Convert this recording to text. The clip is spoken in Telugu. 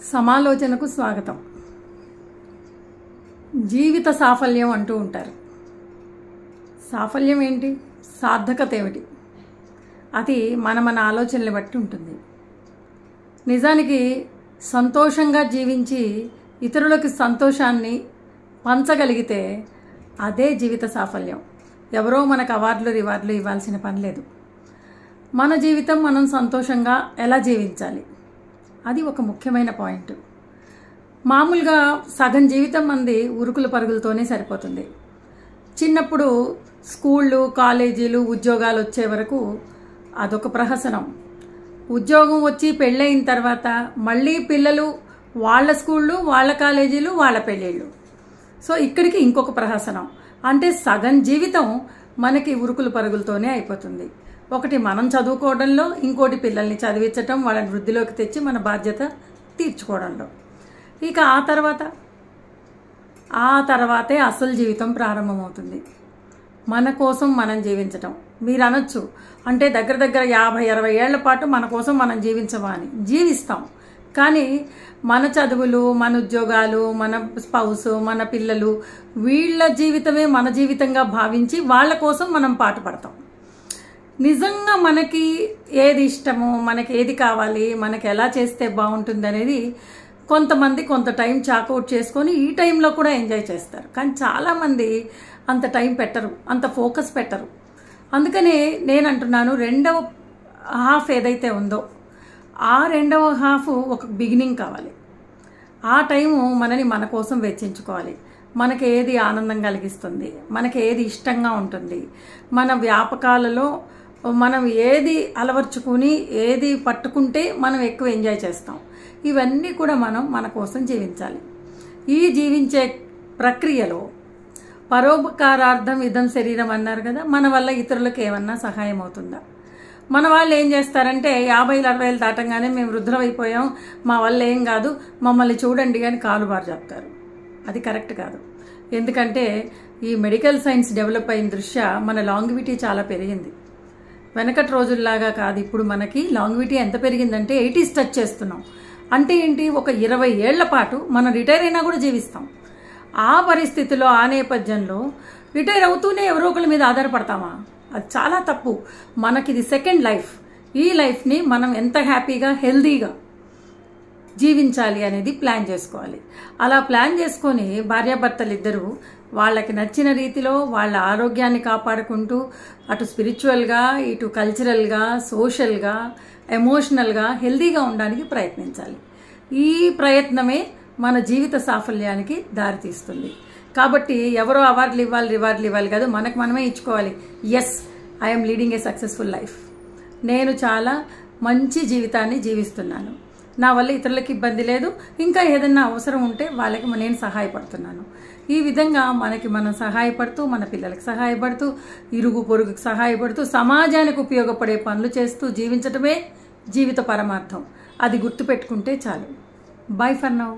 సమాలోచనకు స్వాగతం. జీవిత సాఫల్యం అంటూ ఉంటారు. సాఫల్యం ఏంటి, సార్థకత ఏమిటి? అది మన ఆలోచనలు బట్టి ఉంటుంది. నిజానికి సంతోషంగా జీవించి ఇతరులకు సంతోషాన్ని పంచగలిగితే అదే జీవిత సాఫల్యం. ఎవరో మనకు అవార్డులు రివార్డులు ఇవ్వాల్సిన పని లేదు. మన జీవితం మనం సంతోషంగా ఎలా జీవించాలి, అది ఒక ముఖ్యమైన పాయింట్. మామూలుగా సగం జీవితం మంది ఉరుకుల పరుగులతోనే సరిపోతుంది. చిన్నప్పుడు స్కూళ్ళు, కాలేజీలు, ఉద్యోగాలు వచ్చే వరకు అదొక ప్రహసనం. ఉద్యోగం వచ్చి పెళ్ళయిన తర్వాత మళ్ళీ పిల్లలు, వాళ్ళ స్కూళ్ళు, వాళ్ళ కాలేజీలు, వాళ్ళ పెళ్ళిళ్ళు. సో ఇక్కడికి ఇంకొక ప్రహసనం. అంటే సగం జీవితం మనకి ఉరుకుల పరుగులతోనే అయిపోతుంది. ఒకటి మనం చదువుకోవడంలో, ఇంకోటి పిల్లల్ని చదివించటం, వాళ్ళని వృద్ధిలోకి తెచ్చి మన బాధ్యత తీర్చుకోవడంలో. ఇక ఆ తర్వాతే అసలు జీవితం ప్రారంభమవుతుంది. మన కోసం మనం జీవించటం. మీరు అనొచ్చు, అంటే దగ్గర 50-60 ఏళ్ల పాటు మన కోసం మనం జీవించమా అని. జీవిస్తాం, కానీ మన చదువులు, మన ఉద్యోగాలు, మన స్పౌస్, మన పిల్లలు, వీళ్ళ జీవితమే మన జీవితంగా భావించి వాళ్ళ కోసం మనం పాటుపడతాం. నిజంగా మనకి ఏది ఇష్టమో, మనకి ఏది కావాలి, మనకి ఎలా చేస్తే బాగుంటుంది అనేది కొంతమంది కొంత టైం చాకౌట్ చేసుకొని ఈ టైంలో కూడా ఎంజాయ్ చేస్తారు. కానీ చాలామంది అంత టైం పెట్టరు, అంత ఫోకస్ పెట్టరు. అందుకనే నేను అంటున్నాను, రెండవ హాఫ్ ఏదైతే ఉందో ఆ రెండవ హాఫ్ ఒక బిగినింగ్ కావాలి. ఆ టైము మనని మన కోసం వెచ్చించుకోవాలి. మనకి ఏది ఆనందం కలిగిస్తుంది, మనకి ఏది ఇష్టంగా ఉంటుంది, మన వ్యాపకాలలో మనం ఏది అలవర్చుకుని ఏది పట్టుకుంటే మనం ఎక్కువ ఎంజాయ్ చేస్తాం. ఇవన్నీ కూడా మనం మన కోసం జీవించాలి. ఈ జీవించే ప్రక్రియలో పరోపకారార్థం ఇదం శరీరం అన్నారు కదా, మన వల్ల ఇతరులకు ఏమన్నా సహాయం అవుతుందా? మన వాళ్ళు ఏం చేస్తారంటే 50-60 దాటంగానే మేము వృద్ధులమైపోయాం, మా వల్ల ఏం కాదు, మమ్మల్ని చూడండి అని కాలుబారు చెప్తారు. అది కరెక్ట్ కాదు. ఎందుకంటే ఈ మెడికల్ సైన్స్ డెవలప్ అయిన దృష్ట్యా మన లాంగివిటీ చాలా పెరిగింది. వెనకటి రోజుల్లాగా కాదు. ఇప్పుడు మనకి లాంగివిటీ ఎంత పెరిగిందంటే 80s టచ్ చేస్తున్నాం. అంటే ఏంటి, ఒక 20 ఏళ్ల పాటు మనం రిటైర్ అయినా కూడా జీవిస్తాం. ఆ పరిస్థితిలో, ఆ నేపథ్యంలో రిటైర్ అవుతూనే ఎవరో ఒకరి మీద ఆధారపడతామా? అది చాలా తప్పు. మనకిది సెకండ్ లైఫ్. ఈ లైఫ్ని మనం ఎంత హ్యాపీగా, హెల్దీగా జీవించాలి అనేది ప్లాన్ చేసుకోవాలి. అలా ప్లాన్ చేసుకొని భార్యాభర్తలు ఇద్దరూ వాళ్ళకి నచ్చిన రీతిలో వాళ్ళ ఆరోగ్యాన్ని కాపాడుకుంటూ అటు స్పిరిచువల్గా, ఇటు కల్చరల్గా, సోషల్గా, ఎమోషనల్గా హెల్దీగా ఉండడానికి ప్రయత్నించాలి. ఈ ప్రయత్నమే మన జీవిత సాఫల్యానికి దారితీస్తుంది. కాబట్టి ఎవరో అవార్డులు ఇవ్వాలి, రివార్డులు ఇవ్వాలి కాదు, మనకు మనమే ఇచ్చుకోవాలి. Yes, I'm leading a successful life. నేను చాలా మంచి జీవితాన్ని జీవిస్తున్నాను, నా వల్ల ఇతరులకు ఇబ్బంది లేదు, ఇంకా ఏదన్నా అవసరం ఉంటే వాళ్ళకి నేను సహాయపడుతున్నాను. ఈ విధంగా మనకి మనం సహాయపడుతూ, మన పిల్లలకు సహాయపడుతూ, ఇరుగు పొరుగుకు సహాయపడుతూ, సమాజానికి ఉపయోగపడే పనులు చేస్తూ జీవించటమే జీవిత పరమార్థం. అది గుర్తుపెట్టుకుంటే చాలు. By for now.